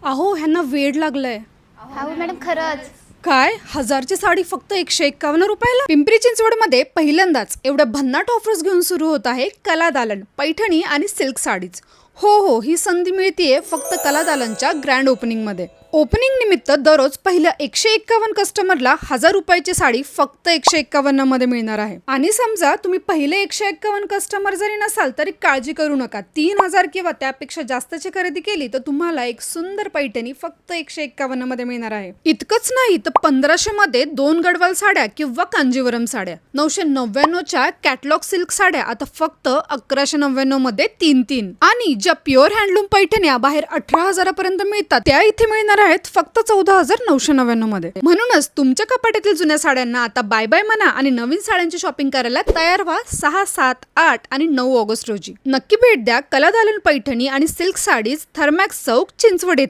अहो ह्यांना वेड लागलंय. हो मॅडम खरंच. काय 1000ची साडी फक्त 151 रुपयाला? पिंपरी चिंचवडमध्ये पहिल्यांदाच एवढ्या भन्नाट ऑफर्स घेऊन सुरू होत आहे कला दालन, पैठणी आणि सिल्क साडीज. हो, ही संधी मिळतीये फक्त कला दालनच्या ग्रँड ओपनिंग मध्ये. ओपनिंग निमित्त दररोज पहिल्या 151 कस्टमरला 1000 रुपयाची साडी फक्त 151 मध्ये मिळणार आहे. आणि समजा तुम्ही पहिले 151 कस्टमर जरी नसाल तरी काळजी करू नका, 3000 किंवा त्यापेक्षा जास्तची खरेदी केली तर तुम्हाला एक सुंदर पैठणी फक्त 151 मध्ये मिळणार आहे. इतकंच नाही तर 1500 मध्ये 2 गडवाल साड्या किंवा कांजीवरम साड्या, 999च्या कॅटलॉग सिल्क साड्या आता फक्त 1199 मध्ये 3 आणि ज्या प्युअर हँडलूम पैठण्या बाहेर 18,000 पर्यंत मिळतात त्या इथे मिळणार आहेत फक्त 14,999 मध्ये. म्हणूनच तुमच्या कपाटातील जुन्या साड्यांना आता बाय बाय म्हणा आणि नवीन साड्यांची शॉपिंग करायला तयार व्हा. 6, 7, 8 आणि 9 ऑगस्ट रोजी नक्की भेट द्या कला दालन पैठणी आणि सिल्क साडीज, थर्मॅक्स चौक, चिंचवड.